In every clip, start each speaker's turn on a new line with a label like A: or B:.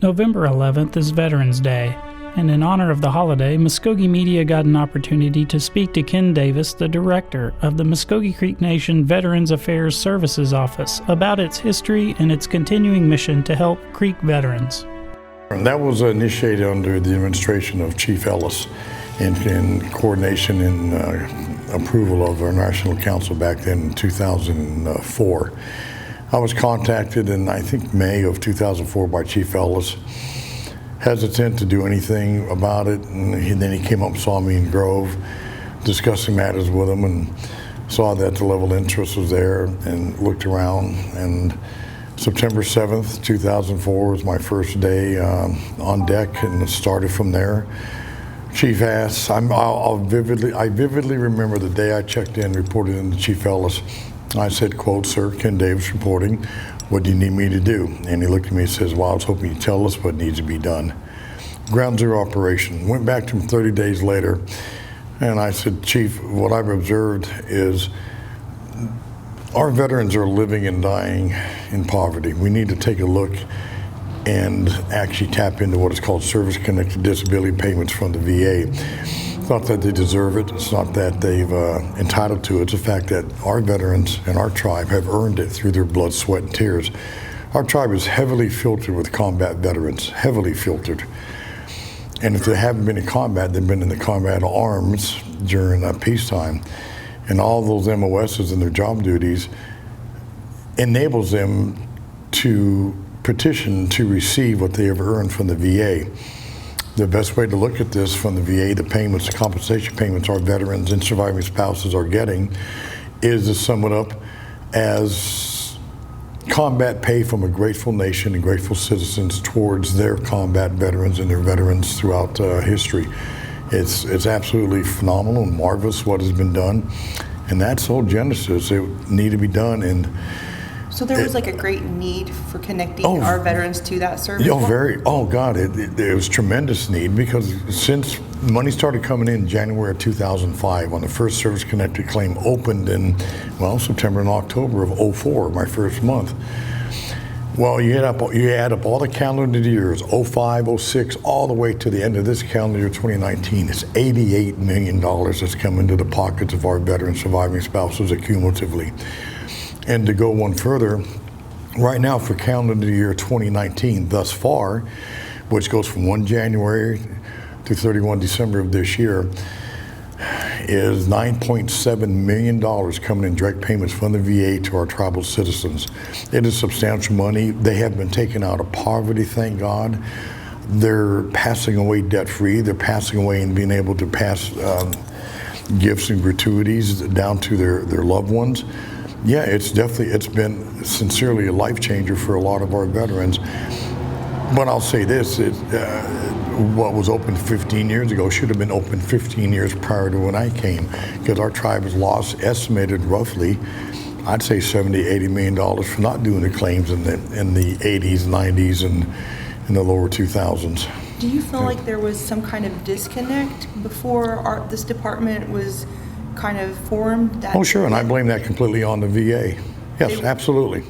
A: November 11th is Veterans Day, and in honor of the holiday, Mvskoke Media got an opportunity to speak to Ken Davis, the director of the Mvskoke Creek Nation Veterans Affairs Services Office, about its history and its continuing mission to help Creek veterans.
B: And that was initiated under the administration of Chief Ellis in coordination and approval of our National Council back then in 2004. I was contacted in, I think, May of 2004 by Chief Ellis, hesitant to do anything about it, and then he came up and saw me in Grove, discussing matters with him, and saw that the level of interest was there, and looked around, and September 7th, 2004 was my first day on deck, and it started from there. Chief asked, I vividly remember the day I checked in, reported in to Chief Ellis. I said, quote, "Sir, Ken Davis reporting. What do you need me to do?" And he looked at me and says, "Well, I was hoping you'd tell us what needs to be done." Ground zero operation. Went back to him 30 days later, and I said, "Chief, what I've observed is our veterans are living and dying in poverty. We need to take a look and actually tap into what is called service-connected disability payments from the VA. It's not that they deserve it. It's not that they've entitled to it. It's the fact that our veterans and our tribe have earned it through their blood, sweat, and tears. Our tribe is heavily filtered with combat veterans, heavily filtered. And if they haven't been in combat, they've been in the combat arms during peacetime. And all those MOSs and their job duties enables them to petition to receive what they have earned from the VA. The best way to look at this from the VA, the payments, the compensation payments our veterans and surviving spouses are getting, is to sum it up as combat pay from a grateful nation and grateful citizens towards their combat veterans and their veterans throughout history. It's absolutely phenomenal and marvelous what has been done, and that's the whole genesis. It needed to be done. And
C: so there was like a great need for connecting our veterans to that service?
B: God, it was tremendous need, because since money started coming in January of 2005, when the first service-connected claim opened in, September and October of 04, my first month. Well, you add up all the calendar years, 05, 06, all the way to the end of this calendar year, 2019. It's $88 million that's come into the pockets of our veteran surviving spouses cumulatively. And to go one further, right now for calendar year 2019 thus far, which goes from 1 January to 31 December of this year, is $9.7 million coming in direct payments from the VA to our tribal citizens. It is substantial money. They have been taken out of poverty, thank God. They're passing away debt-free. They're passing away and being able to pass gifts and gratuities down to their loved ones. Yeah, it's been sincerely a life changer for a lot of our veterans. But I'll say this, what was open 15 years ago should have been open 15 years prior to when I came, because our tribe has lost, estimated roughly, I'd say $70–80 million for not doing the claims in the 80s, 90s, and in the lower 2000s.
C: Do you feel like there was some kind of disconnect before this department was kind of formed?
B: Oh, sure, and I blame that completely on the VA. Yes, absolutely.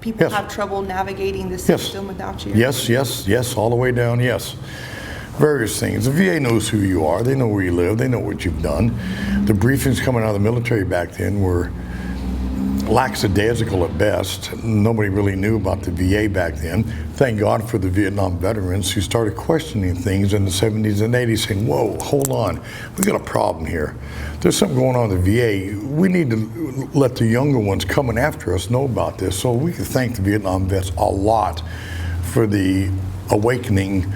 C: People have trouble navigating the system without you?
B: Yes, all the way down, yes. Various things. The VA knows who you are. They know where you live. They know what you've done. The briefings coming out of the military back then were lackadaisical at best. Nobody really knew about the VA back then. Thank God for the Vietnam veterans who started questioning things in the 70s and 80s, saying, whoa, hold on, we've got a problem here. There's something going on in the VA. We need to let the younger ones coming after us know about this. So we can thank the Vietnam vets a lot for the awakening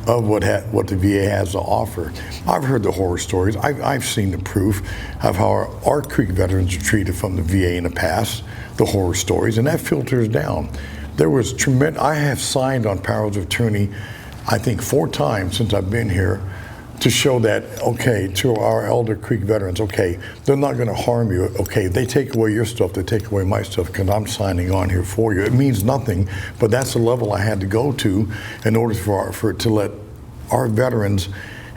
B: of what the VA has to offer. I've heard the horror stories. I've seen the proof of how our Creek veterans are treated from the VA in the past, the horror stories, and that filters down. There was tremendous. I have signed on powers of attorney, I think 4 times since I've been here, to show that, okay, to our elder Creek veterans, okay, they're not going to harm you. Okay, they take away your stuff, they take away my stuff, because I'm signing on here for you. It means nothing, but that's the level I had to go to in order to let our veterans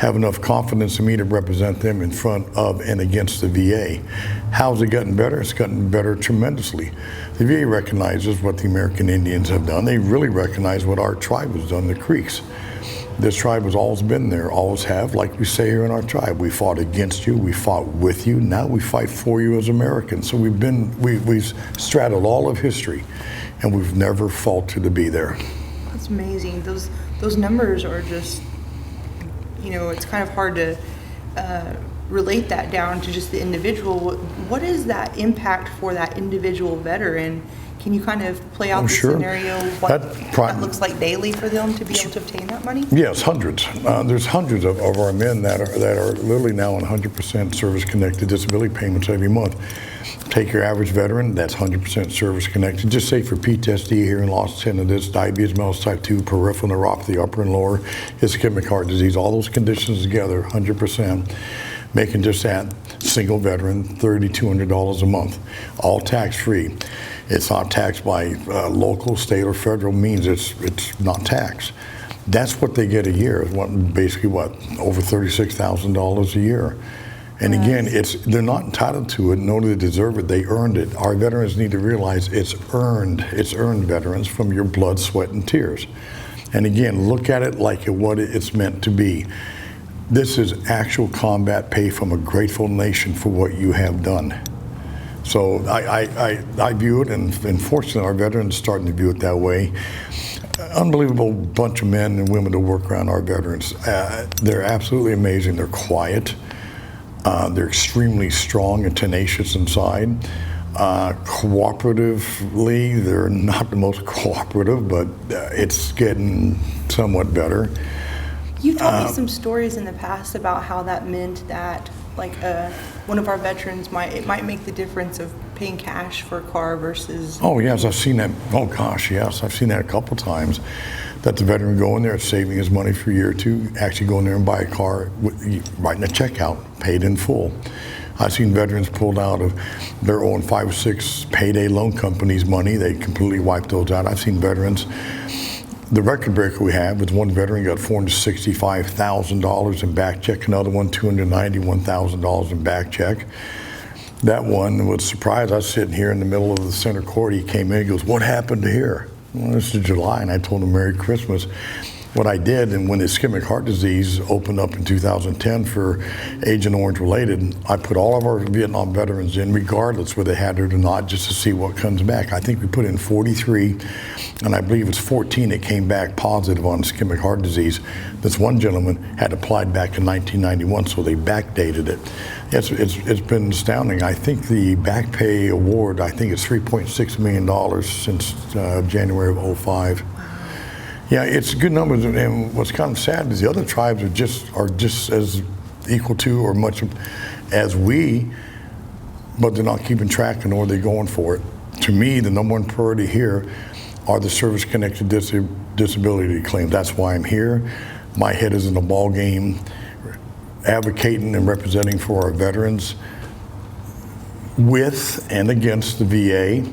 B: have enough confidence in me to represent them in front of and against the VA. How's it gotten better? It's gotten better tremendously. The VA recognizes what the American Indians have done. They really recognize what our tribe has done, the Creeks. This tribe has always been there, always have. Like we say here in our tribe, we fought against you, we fought with you, now we fight for you as Americans. So we've straddled all of history, and we've never faltered to be there.
C: That's amazing. Those numbers are just, it's kind of hard to relate that down to just the individual. What is that impact for that individual veteran? Can you kind of play out the scenario, what that looks like daily for them to be able to obtain that money?
B: Yes, hundreds. There's hundreds of our men that are literally now on 100% service-connected disability payments every month. Take your average veteran, that's 100% service-connected. Just say for PTSD, hearing loss, tinnitus, diabetes mellitus type 2, peripheral neuropathy, upper and lower, ischemic heart disease, all those conditions together, 100%, making just that single veteran $3,200 a month, all tax-free. It's not taxed by local, state, or federal means. It's not taxed. That's what they get a year. Basically, over $36,000 a year. And again, they're not entitled to it, nor do they deserve it. They earned it. Our veterans need to realize it's earned. It's earned, veterans, from your blood, sweat, and tears. And again, look at it like what it's meant to be. This is actual combat pay from a grateful nation for what you have done. So I view it, and fortunately our veterans are starting to view it that way. Unbelievable bunch of men and women to work around our veterans. They're absolutely amazing. They're quiet. They're extremely strong and tenacious inside. Cooperatively, they're not the most cooperative, but it's getting somewhat better.
C: You've told me some stories in the past about how that meant that, like, one of our veterans it might make the difference of paying cash for a car versus. Oh yes, I've seen that. Oh gosh, yes, I've seen that a couple times. That the veteran go in there, saving his money for a year or two, actually go in there and buy a car, writing a check out, paid in full. I've seen veterans pulled out of their own 5 or 6 payday loan companies' money. They completely wiped those out. I've seen veterans. The record breaker we have was one veteran got $465,000 in back check, another one $291,000 in back check. That one was surprised. I was sitting here in the middle of the center court. He came in, he goes, "What happened to here?" Well, this is July, and I told him Merry Christmas. What I did, and when ischemic heart disease opened up in 2010 for Agent Orange related, I put all of our Vietnam veterans in, regardless whether they had it or not, just to see what comes back. I think we put in 43, and I believe it's 14 that came back positive on ischemic heart disease. This one gentleman had applied back in 1991, so they backdated it. It's been astounding. I think the back pay award, I think it's $3.6 million since January of '05. Yeah, it's good numbers, and what's kind of sad is the other tribes are just as equal to or much as we, but they're not keeping track, nor are they going for it. To me, the number one priority here are the service-connected disability claims. That's why I'm here. My head is in the ball game, advocating and representing for our veterans with and against the VA.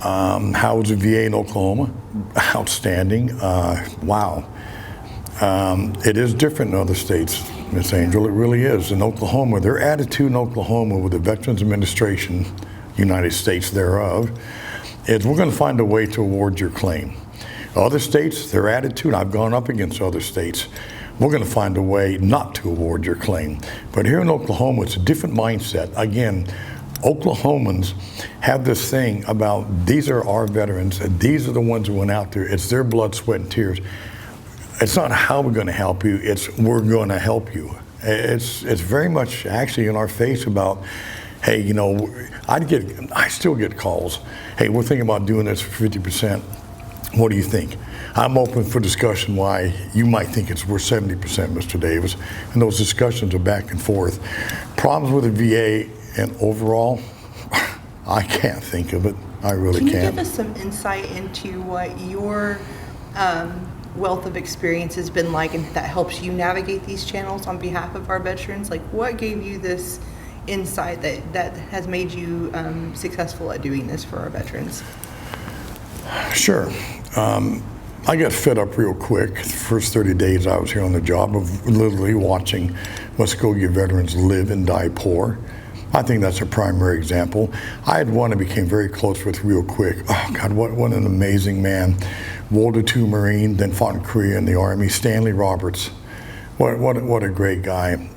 C: How is the VA in Oklahoma? Outstanding. Wow. It is different in other states, Miss Angel. It really is. In Oklahoma, their attitude in Oklahoma with the Veterans Administration, United States thereof, is we're going to find a way to award your claim. Other states, their attitude, I've gone up against other states, we're going to find a way not to award your claim. But here in Oklahoma, it's a different mindset. Again, Oklahomans have this thing about these are our veterans, and these are the ones who went out there. It's their blood, sweat, and tears. It's not how we're going to help you, it's we're going to help you. It's very much actually in our face about, hey, you know, I still get calls. Hey, we're thinking about doing this for 50%. What do you think? I'm open for discussion why you might think it's worth 70%, Mr. Davis. And those discussions are back and forth. Problems with the VA and overall, I can't think of it. I really can't. Can you give us some insight into what your wealth of experience has been like, and that helps you navigate these channels on behalf of our veterans? Like, what gave you this insight that has made you successful at doing this for our veterans?
B: Sure. I got fed up real quick. The first 30 days I was here on the job of literally watching Mvskoke veterans live and die poor. I think that's a primary example. I had one I became very close with real quick. Oh God, what an amazing man. World War II Marine, then fought in Korea in the Army, Stanley Roberts. What a great guy.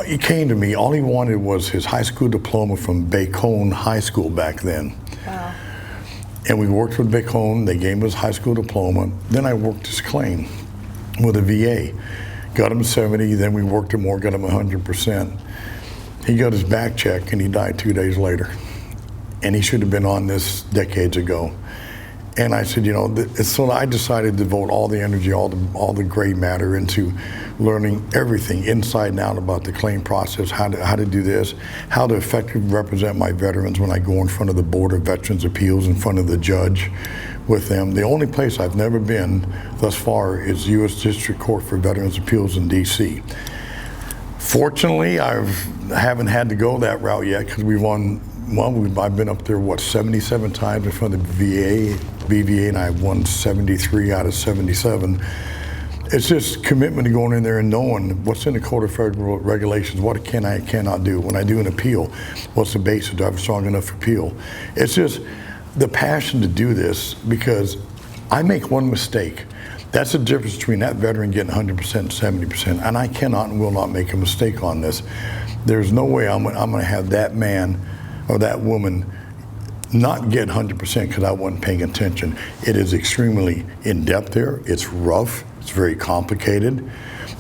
B: He came to me, all he wanted was his high school diploma from Bacone High School back then.
C: Wow.
B: And we worked with Bacone, they gave him his high school diploma. Then I worked his claim with the VA. Got him 70, then we worked him more, got him 100%. He got his back check and he died 2 days later. And he should have been on this decades ago. And I said, so I decided to devote all the energy, all the gray matter into learning everything inside and out about the claim process, how to do this, how to effectively represent my veterans when I go in front of the Board of Veterans Appeals, in front of the judge with them. The only place I've never been thus far is U.S. District Court for Veterans Appeals in D.C. Fortunately, I haven't had to go that route yet because I've been up there, 77 times in front of the BVA, and I've won 73 out of 77. It's just commitment to going in there and knowing what's in the Code of Federal Regulations, what can I cannot do. When I do an appeal, what's the basis? Do I have a strong enough appeal? It's just the passion to do this, because I make one mistake. That's the difference between that veteran getting 100% and 70%, and I cannot and will not make a mistake on this. There's no way I'm going to have that man or that woman not get 100% because I wasn't paying attention. It is extremely in-depth there. It's rough. It's very complicated.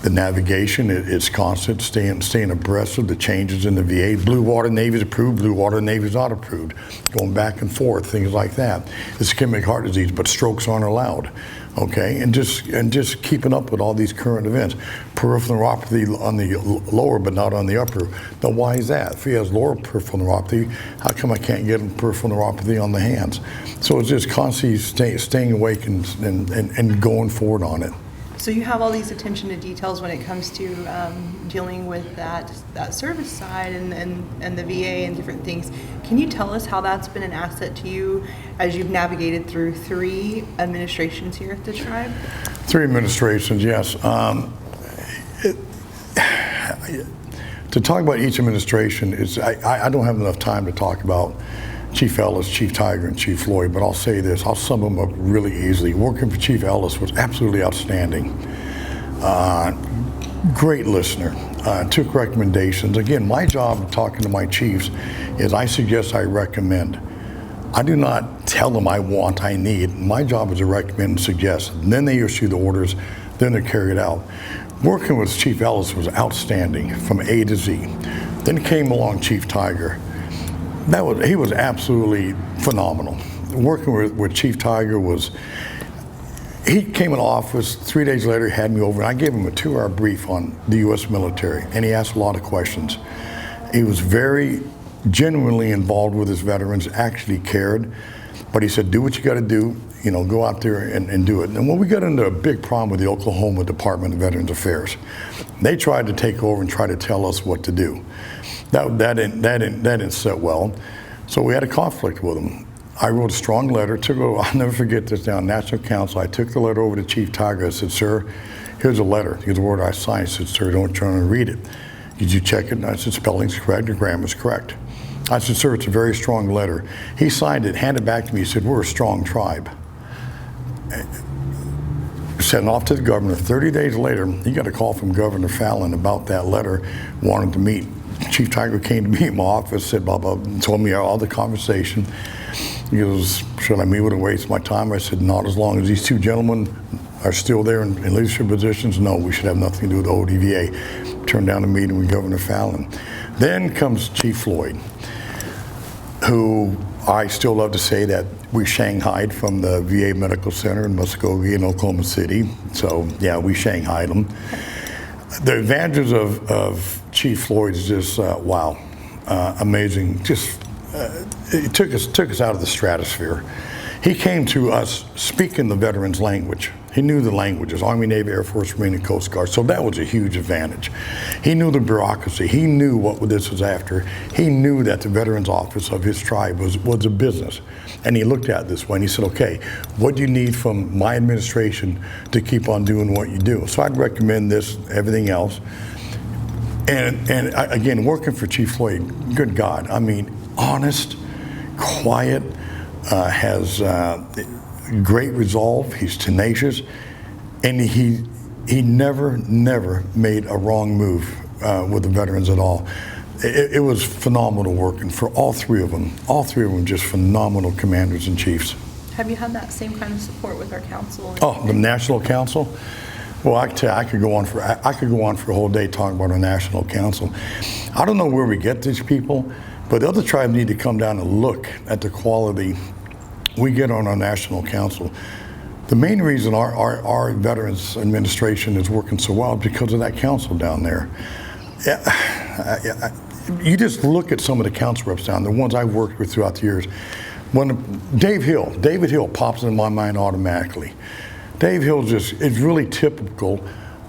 B: The navigation, it's constant, staying abreast of the changes in the VA. Blue Water Navy is approved, Blue Water Navy is not approved. Going back and forth, things like that. Ischemic heart disease, but strokes aren't allowed. Okay, and just keeping up with all these current events. Peripheral neuropathy on the lower, but not on the upper. Now, why is that? If he has lower peripheral neuropathy, how come I can't get him peripheral neuropathy on the hands? So it's just constantly staying awake and going forward on it.
C: So you have all these attention to details when it comes to dealing with that service side and the VA and different things. Can you tell us how that's been an asset to you as you've navigated through 3 administrations here at the tribe?
B: 3 administrations, yes. To talk about each administration, I don't have enough time to talk about Chief Ellis, Chief Tiger, and Chief Floyd, but I'll say this, I'll sum them up really easily. Working for Chief Ellis was absolutely outstanding. Great listener, took recommendations. Again, my job talking to my chiefs is I suggest, I recommend. I do not tell them I want, I need. My job is to recommend and suggest. And then they issue the orders, then they're carried out. Working with Chief Ellis was outstanding from A to Z. Then came along Chief Tiger. He was absolutely phenomenal. Working with Chief Tiger he came in office, 3 days later he had me over, and I gave him a 2-hour brief on the U.S. military, and he asked a lot of questions. He was very genuinely involved with his veterans, actually cared, but he said, do what you got to do, go out there and do it. And when we got into a big problem with the Oklahoma Department of Veterans Affairs, they tried to take over and try to tell us what to do. That didn't sit well, so we had a conflict with them. I wrote a strong letter, I'll never forget this, down National Council. I took the letter over to Chief Tiger. I said, sir, here's a letter. Here's the word I signed. I said, sir, don't try to read it. Did you check it? And I said, spelling's correct, the grammar's correct. I said, sir, it's a very strong letter. He signed it, handed it back to me. He said, we're a strong tribe. Sent it off to the governor. 30 days later, he got a call from Governor Fallon about that letter, wanted to meet. Chief Tiger came to me in my office, said blah, blah, told me all the conversation. He goes, should I meet with him, waste my time? I said, not as long as these 2 gentlemen are still there in leadership positions. No, we should have nothing to do with the ODVA. Turned down a meeting with Governor Fallon. Then comes Chief Floyd, who I still love to say that we shanghaied from the VA Medical Center in Mvskoke in Oklahoma City. So yeah, we shanghaied them. The advantages of Chief Floyd is just wow, amazing. Just it took us out of the stratosphere. He came to us speaking the veterans' language. He knew the languages, Army, Navy, Air Force, Marine, and Coast Guard. So that was a huge advantage. He knew the bureaucracy. He knew what this was after. He knew that the Veterans Office of his tribe was a business. And he looked at it this way and he said, okay, what do you need from my administration to keep on doing what you do? So I'd recommend this, everything else. And again, working for Chief Floyd, good God, I mean, honest, quiet, has great resolve. He's tenacious, and he never made a wrong move with the veterans at all. It was phenomenal working for all three of them. All three of them just phenomenal commanders and chiefs.
C: Have you had that same kind of support with our council?
B: Oh, the National Council? Well, I can tell you, I could go on for a whole day talking about our National Council. I don't know where we get these people, but the other tribes need to come down and look at the quality we get on our National Council. The main reason our Veterans Administration is working so well is because of that council down there. You just look at some of the council reps down there, the ones I've worked with throughout the years. When David Hill pops in my mind automatically. Dave Hill is really typical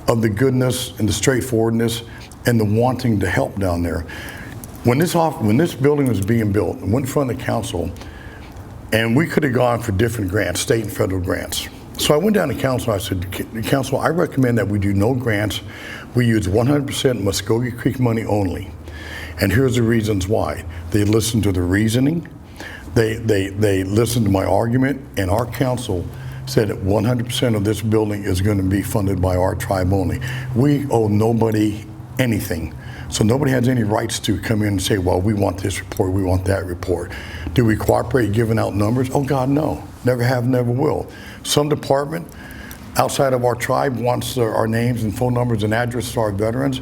B: of the goodness and the straightforwardness and the wanting to help down there. When this building was being built, I went in front of the council, and we could have gone for different grants, state and federal grants. So I went down to council, I said, council, I recommend that we do no grants. We use 100% Mvskoke Creek money only. And here's the reasons why. They listened to the reasoning, they listened to my argument, and our council said that 100% of this building is going to be funded by our tribe only. We owe nobody anything. So nobody has any rights to come in and say, well, we want this report, we want that report. Do we cooperate giving out numbers? Oh God, no. Never have, never will. Some department outside of our tribe wants our names and phone numbers and addresses to our veterans.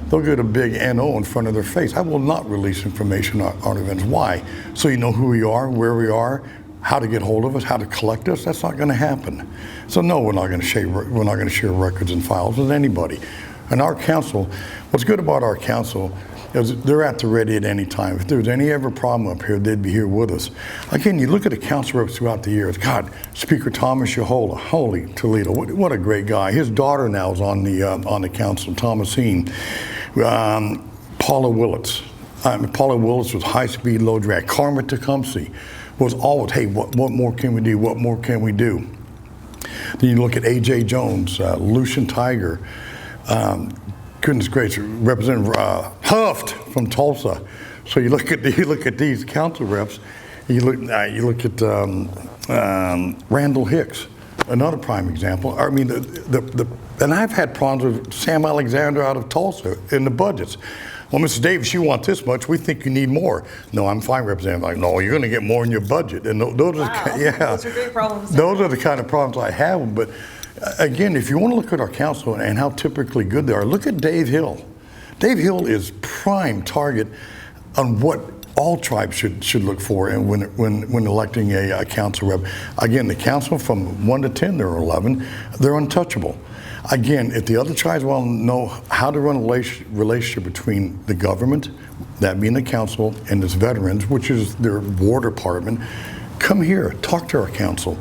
B: They'll get a big NO in front of their face. I will not release information on our veterans. Why? So you know who we are, where we are, how to get hold of us, how to collect us. That's not going to happen. So no, we're not going to share records and files with anybody. And our council, what's good about our council is they're at the ready at any time. If there's any ever problem up here, they'd be here with us. Again, you look at the council reps throughout the years. God, Speaker Thomas Yahola, holy Toledo, what a great guy. His daughter now is on the council, Thomasine. Paula Willits. Paula Willits was high-speed, low drag. Karma Tecumseh was always, hey, what more can we do? What more can we do? Then you look at A.J. Jones, Lucian Tiger, goodness gracious, Representative Huft from Tulsa. So you look at these council reps, you look at Randall Hicks, another prime example. I mean, and I've had problems with Sam Alexander out of Tulsa in the budgets. Well, Mr. Davis, you want this much. We think you need more. No, I'm fine, Representative. Like, no, you're going to get more in your budget. And those
C: are great problems.
B: Those are the kind of problems I have. But again, if you want to look at our council and how typically good they are, look at Dave Hill. Dave Hill is prime target on what all tribes should look for and when electing a council rep. Again, the council from 1 to 10, they're 11, they're untouchable. Again, if the other tribes want to know how to run a relationship between the government, that being the council, and its veterans, which is their war department, come here, talk to our council,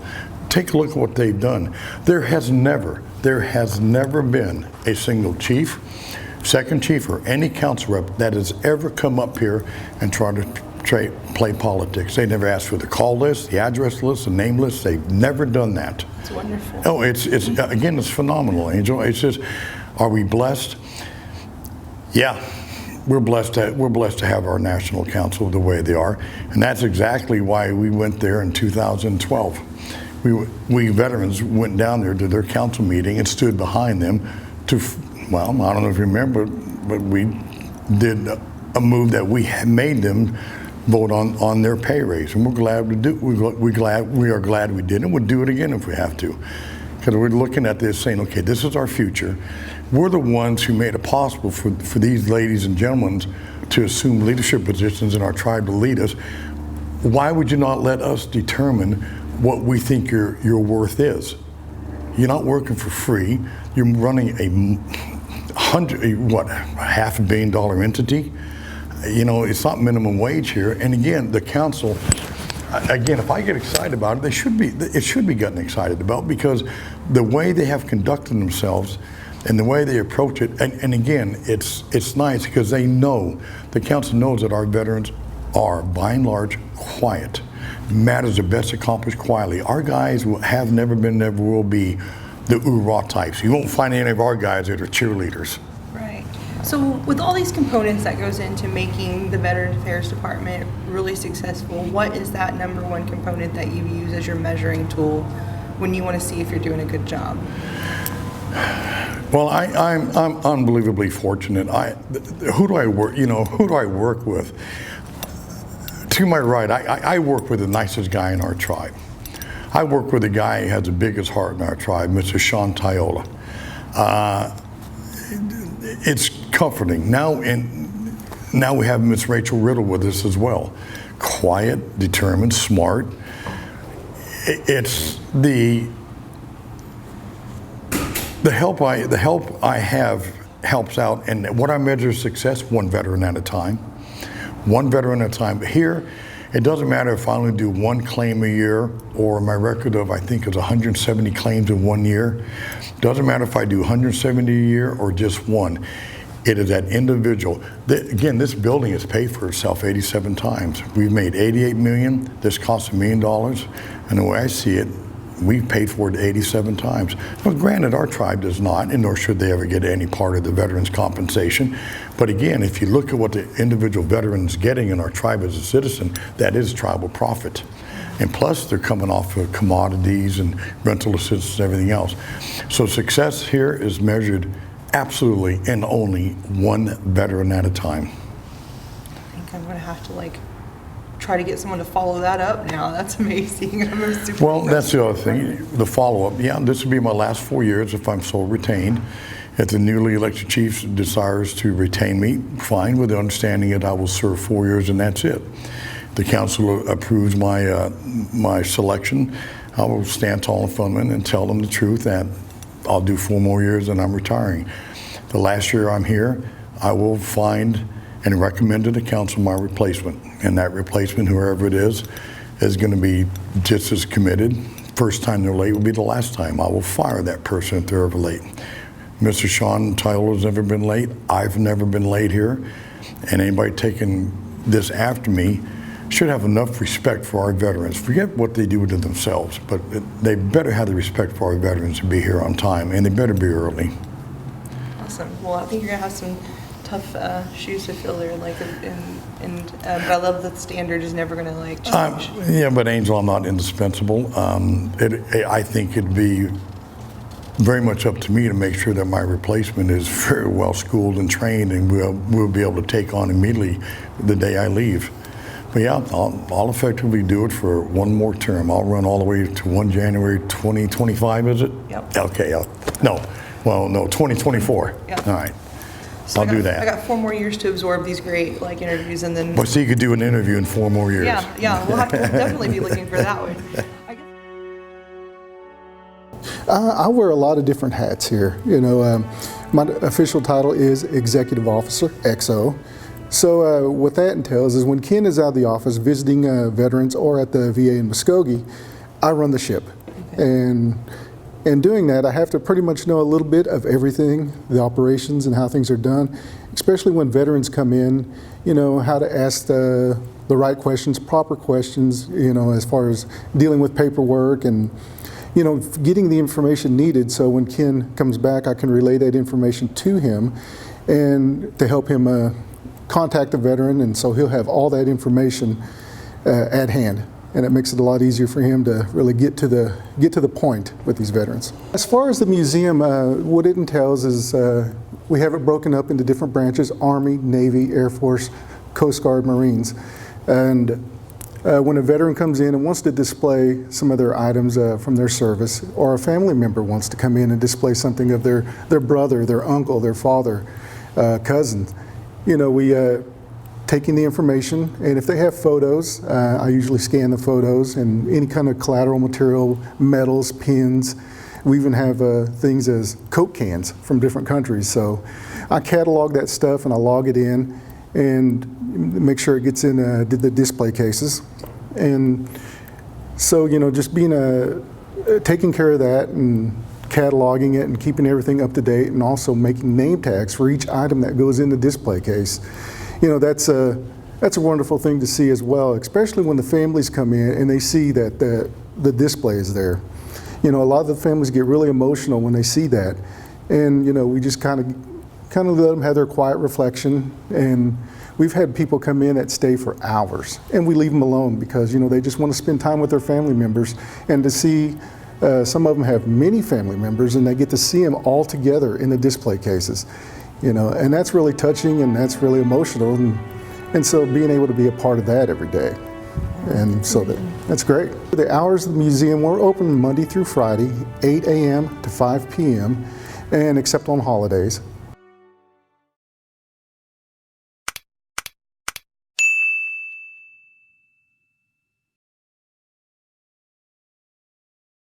B: take a look at what they've done. There has never been a single chief, second chief, or any council rep that has ever come up here and tried to play politics. They never asked for the call list, the address list, the name list. They've never done that.
C: It's wonderful.
B: Oh, it's again, it's phenomenal, Angel. It's just, are we blessed? Yeah, we're blessed to have our National Council the way they are, and that's exactly why we went there in 2012. We veterans went down there to their council meeting and stood behind them to, well, I don't know if you remember, but we did a move that we made them vote on their pay raise, and we're glad to do. We are glad we did, and we'll do it again if we have to, because we're looking at this saying, okay, this is our future. We're the ones who made it possible for these ladies and gentlemen to assume leadership positions in our tribe to lead us. Why would you not let us determine what we think your worth is? You're not working for free. You're running a $500 million entity. You know, it's not minimum wage here. And again, the council, again, if I get excited about it, it should be gotten excited about, because the way they have conducted themselves and the way they approach it, and again, it's nice because they know, the council knows that our veterans are, by and large, quiet. Matters are best accomplished quietly. Our guys have never been, never will be the oorah types. You won't find any of our guys that are cheerleaders.
C: Right. So with all these components that goes into making the Veterans Affairs Department really successful, what is that number one component that you use as your measuring tool when you want to see if you're doing a good job?
B: Well, I'm unbelievably fortunate. Who do I work? Who do I work with? To my right, I work with the nicest guy in our tribe. I work with the guy who has the biggest heart in our tribe, Mr. Sean Tyola. It's comforting. Now we have Miss Rachel Riddle with us as well. Quiet, determined, smart. It's the help I have helps out, and what I measure success, one veteran at a time. One veteran at a time. But here, it doesn't matter if I only do one claim a year, or my record of, I think, is 170 claims in 1 year. Doesn't matter if I do 170 a year or just one. It is that individual. Again, this building has paid for itself 87 times. We've made $88 million. This cost $1 million. And the way I see it, we've paid for it 87 times. Well, granted, our tribe does not, and nor should they ever get any part of the veterans' compensation. But again, if you look at what the individual veterans getting in our tribe as a citizen, that is tribal profit. And plus, they're coming off of commodities and rental assistance and everything else. So success here is measured absolutely and only one veteran at a time.
C: I think I'm going to have to try to get someone to follow that up now. That's amazing.
B: Well, that's the other thing, the follow-up. Yeah, this will be my last 4 years if I'm so retained. If the newly elected chief desires to retain me, fine, with the understanding that I will serve 4 years and that's it. The council approves my selection. I will stand tall in front of them and tell them the truth that I'll do 4 more years and I'm retiring. The last year I'm here, I will find and recommend to the council my replacement. And that replacement, whoever it is going to be just as committed. First time they're late will be the last time. I will fire that person if they're ever late. Mr. Sean Tyler has never been late. I've never been late here. And anybody taking this after me should have enough respect for our veterans. Forget what they do to themselves, but they better have the respect for our veterans to be here on time, and they better be early.
C: Awesome. Well, I think you're gonna have some tough shoes to fill there, but I love that the standard is never gonna change.
B: Yeah, but Angel, I'm not indispensable. I think it'd be very much up to me to make sure that my replacement is very well schooled and trained, and we'll be able to take on immediately the day I leave. But yeah, I'll effectively do it for one more term. I'll run all the way to 1 January 2025, is it?
C: Yep.
B: Okay, no, 2024.
C: Yep.
B: All right,
C: So
B: I'll do that.
C: I got 4 more years to absorb these great interviews, and then.
B: Well, so you could do an interview in 4 more years.
C: Yeah, we'll definitely be looking for that one.
D: I wear a lot of different hats here. My official title is Executive Officer, XO. So what that entails is when Ken is out of the office visiting veterans or at the VA in Mvskoke, I run the ship. Okay. And doing that, I have to pretty much know a little bit of everything, the operations and how things are done, especially when veterans come in, how to ask the right questions, proper questions, as far as dealing with paperwork and getting the information needed so when Ken comes back, I can relay that information to him and to help him contact the veteran, and so he'll have all that information at hand, and it makes it a lot easier for him to really get to the point with these veterans. As far as the museum, what it entails is we have it broken up into different branches: Army, Navy, Air Force, Coast Guard, Marines, and when a veteran comes in and wants to display some of their items from their service, or a family member wants to come in and display something of their brother, their uncle, their father, cousin, we take in the information, and if they have photos, I usually scan the photos and any kind of collateral material, medals, pins. We even have things as Coke cans from different countries. So I catalog that stuff and I log it in and make sure it gets in the display cases. And so, just being taking care of that and cataloging it and keeping everything up to date, and also making name tags for each item that goes in the display case. That's a wonderful thing to see as well, especially when the families come in and they see that the display is there. A lot of the families get really emotional when they see that, and we just kind of let them have their quiet reflection. And we've had people come in that stay for hours, and we leave them alone because they just want to spend time with their family members, and to see. Some of them have many family members, and they get to see them all together in the display cases, and that's really touching, and that's really emotional, and so being able to be a part of that every day, and so that's great. The hours of the museum, we're open Monday through Friday, 8 a.m. to 5 p.m., and except on holidays.